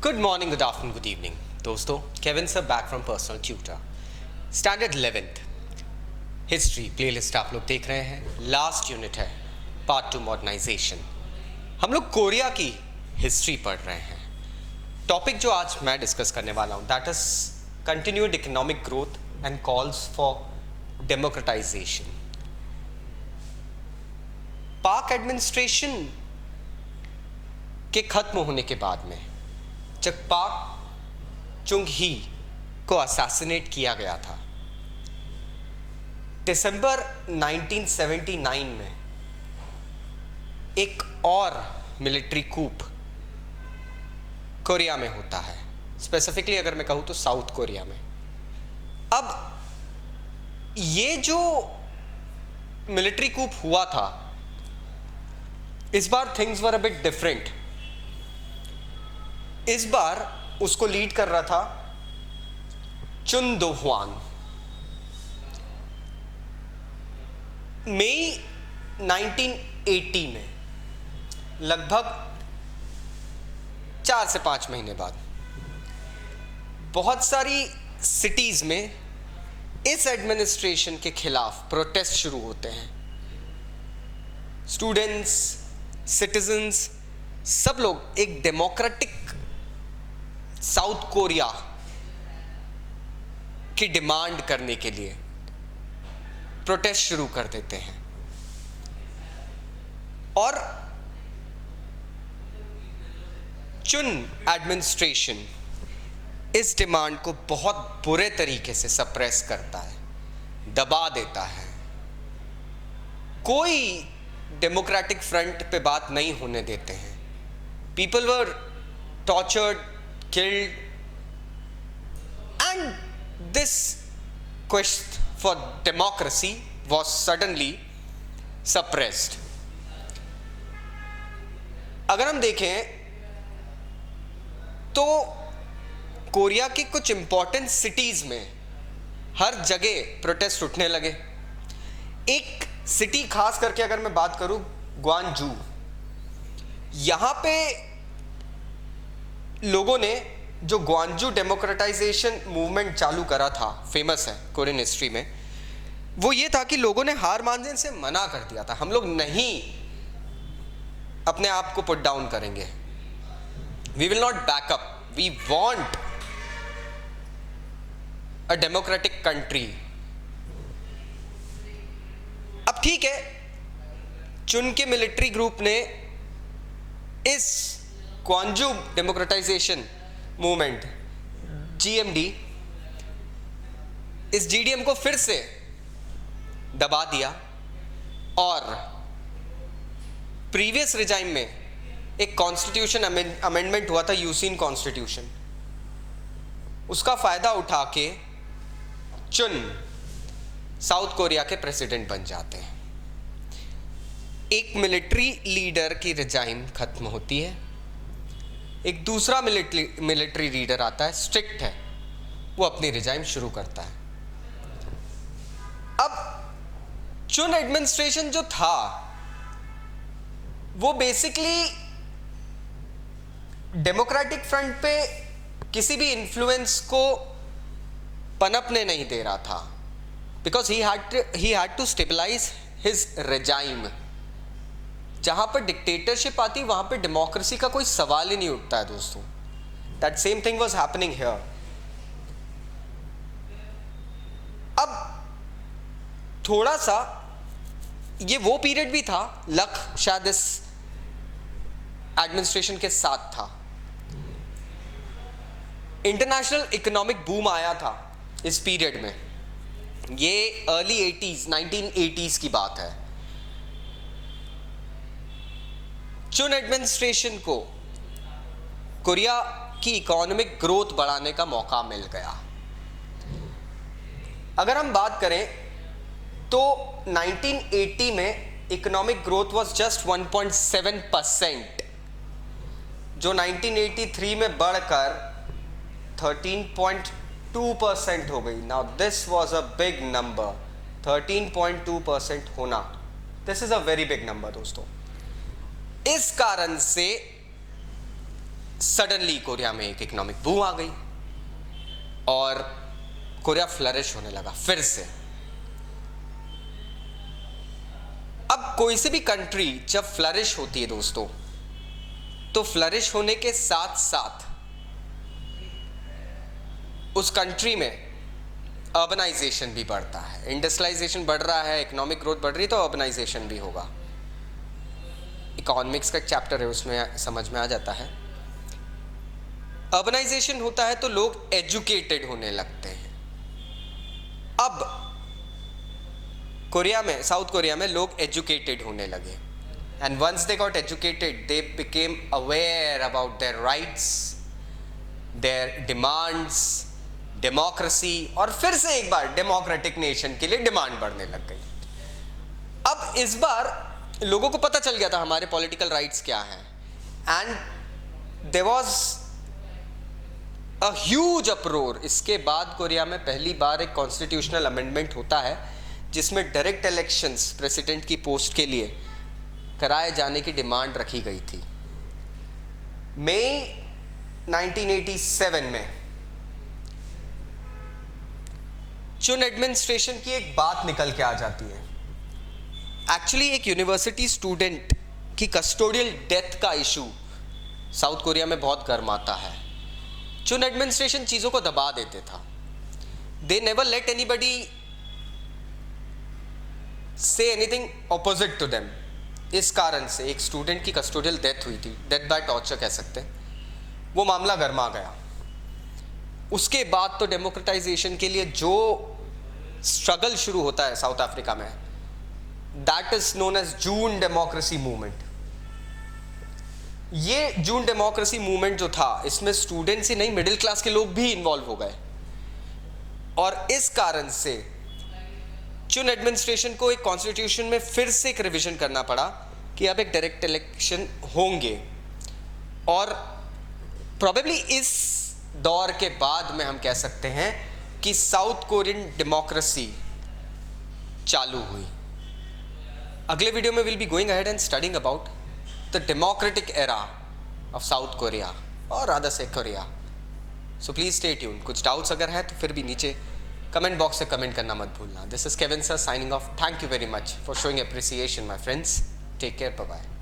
Good morning, good afternoon, good evening दोस्तों। Kevin sir back from personal tutor, standard 11th history playlist आप लोग देख रहे हैं। लास्ट यूनिट है पार्ट 2 मॉडर्नाइजेशन। हम लोग कोरिया की हिस्ट्री पढ़ रहे हैं। टॉपिक जो आज मैं डिस्कस करने वाला हूँ that is continued economic growth and calls for democratisation. पाक एडमिनिस्ट्रेशन के खत्म होने के बाद में जब पाक चुंग ही को असैसिनेट किया गया था, दिसंबर 1979 में एक और मिलिट्री कूप कोरिया में होता है। स्पेसिफिकली अगर मैं कहूं तो साउथ कोरिया में। अब ये जो मिलिट्री कूप हुआ था, इस बार things were a bit different. इस बार उसको लीड कर रहा था चुन दो हुआन। मई 1980 में, लगभग 4 से 5 महीने बाद, बहुत सारी सिटीज में इस एडमिनिस्ट्रेशन के खिलाफ प्रोटेस्ट शुरू होते हैं। स्टूडेंट्स, सिटीजन्स, सब लोग एक डेमोक्रेटिक साउथ कोरिया की डिमांड करने के लिए प्रोटेस्ट शुरू कर देते हैं और चुन एडमिनिस्ट्रेशन इस डिमांड को बहुत बुरे तरीके से सप्रेस करता है, दबा देता है। कोई डेमोक्रेटिक फ्रंट पे बात नहीं होने देते हैं। People were tortured, killed, and this quest for democracy was suddenly suppressed. अगर हम देखें तो कोरिया की कुछ इंपॉर्टेंट सिटीज में हर जगह प्रोटेस्ट उठने लगे। एक सिटी खास करके अगर मैं बात करूं, ग्वांजू, यहां पे लोगों ने जो ग्वांजू डेमोक्रेटाइजेशन मूवमेंट चालू करा था, फेमस है कोरियन हिस्ट्री में, वो ये था किलोगों ने हार मानने से मना कर दिया था। हम लोग नहीं अपने आप को पुट डाउन करेंगे, we will not back up, we want a democratic country. अब ठीक है, चुन के मिलिट्री ग्रुप ने इस ग्वांजू डेमोक्रेटाइजेशन मूवमेंट, जीएमडी, इस जीडीएम को फिर से दबा दिया और प्रीवियस रिजाइम में एक कॉन्स्टिट्यूशन अमेंडमेंट हुआ था, यूसीन कॉन्स्टिट्यूशन, उसका फायदा उठा के चुन साउथ कोरिया के प्रेसिडेंट बन जाते हैं। एक मिलिट्री लीडर की रिजाइम खत्म होती है, एक दूसरा मिलिट्री लीडर आता है, स्ट्रिक्ट है, वो अपनी रिजाइम शुरू करता है। अब चुन एडमिनिस्ट्रेशन जो था वो बेसिकली डेमोक्रेटिक फ्रंट पे किसी भी इन्फ्लुएंस को पनपने नहीं दे रहा था, because he had to stabilize his regime. जहां पर डिक्टेटरशिप आती, वहां पर डेमोक्रेसी का कोई सवाल ही नहीं उठता है दोस्तों। That same thing was happening here. अब थोड़ा सा ये वो पीरियड भी था, लक शायद इस एडमिनिस्ट्रेशन के साथ था, इंटरनेशनल इकोनॉमिक बूम आया था इस पीरियड में। ये अर्ली 80s 1980s की बात है। चुन एडमिनिस्ट्रेशन को कोरिया की इकोनॉमिक ग्रोथ बढ़ाने का मौका मिल गया। अगर हम बात करें तो 1980 में इकोनॉमिक ग्रोथ वाज जस्ट 1.7%, जो 1983 में बढ़कर 13.2% हो गई। Now this was a big number. 13.2% होना, this is a very big number दोस्तों। इस कारण से सडनली कोरिया में एक इकोनॉमिक बूम आ गई और कोरिया फ्लरिश होने लगा फिर से। अब कोई से भी कंट्री जब फ्लरिश होती है दोस्तों, तो फ्लरिश होने के साथ साथ उस कंट्री में अर्बनाइजेशन भी बढ़ता है, इंडस्ट्रियलाइजेशन बढ़ रहा है, इकोनॉमिक ग्रोथ बढ़ रही है, तो अर्बनाइजेशन भी होगा। इकोनॉमिक्स का एक चैप्टर है, उसमें समझ में आ जाता है। अर्बनाइजेशन होता है तो लोग एजुकेटेड होने लगते हैं। अब कोरिया में, साउथ कोरिया में लोग एजुकेटेड होने लगे, and once they got educated they became aware about their rights, their demands, democracy, और फिर से एक बार डेमोक्रेटिक नेशन के लिए डिमांड बढ़ने लग गई। अब इस बार लोगों को पता चल गया था हमारे पॉलिटिकल राइट्स क्या हैं, and there was a huge uproar. इसके बाद कोरिया में पहली बार एक कॉन्स्टिट्यूशनल अमेंडमेंट होता है जिसमें डायरेक्ट इलेक्शंस प्रेसिडेंट की पोस्ट के लिए कराए जाने की डिमांड रखी गई थी। मई 1987 में चुन एडमिनिस्ट्रेशन की एक बात निकल के आ जाती है। एक्चुअली एक यूनिवर्सिटी स्टूडेंट की कस्टोडियल डेथ का इशू साउथ कोरिया में बहुत गर्माता है। चुन एडमिनिस्ट्रेशन चीज़ों को दबा देते था। They never let anybody say anything opposite to them. इस कारण से एक स्टूडेंट की कस्टोडियल डेथ हुई थी, डेथ बाय टॉर्चर कह सकते हैं, वो मामला गर्मा गया। उसके बाद तो डेमोक्रेटाइजेशन के लिए जो स्ट्रगल शुरू होता है साउथ अफ्रीका में, that is known as June democracy movement. ये जून डेमोक्रेसी मूवमेंट जो था, इसमें स्टूडेंट्स ही नहीं, मिडिल क्लास के लोग भी इन्वॉल्व हो गए, और इस कारण से चुन एडमिनिस्ट्रेशन को एक कॉन्स्टिट्यूशन में फिर से एक रिवीजन करना पड़ा कि अब एक डायरेक्ट इलेक्शन होंगे। और प्रोबेबली इस दौर के बाद में हम कह सकते हैं कि साउथ कोरियन डेमोक्रेसी चालू हुई। अगले वीडियो में will be going ahead and studying about the democratic era of south Korea और रादर से Korea. So please stay tune. कुछ डाउट्स अगर है तो फिर भी नीचे कमेंट बॉक्स से कमेंट करना मत भूलना। This is Kevin sir signing off. Thank you very much for showing appreciation my friends. Take care, bye bye.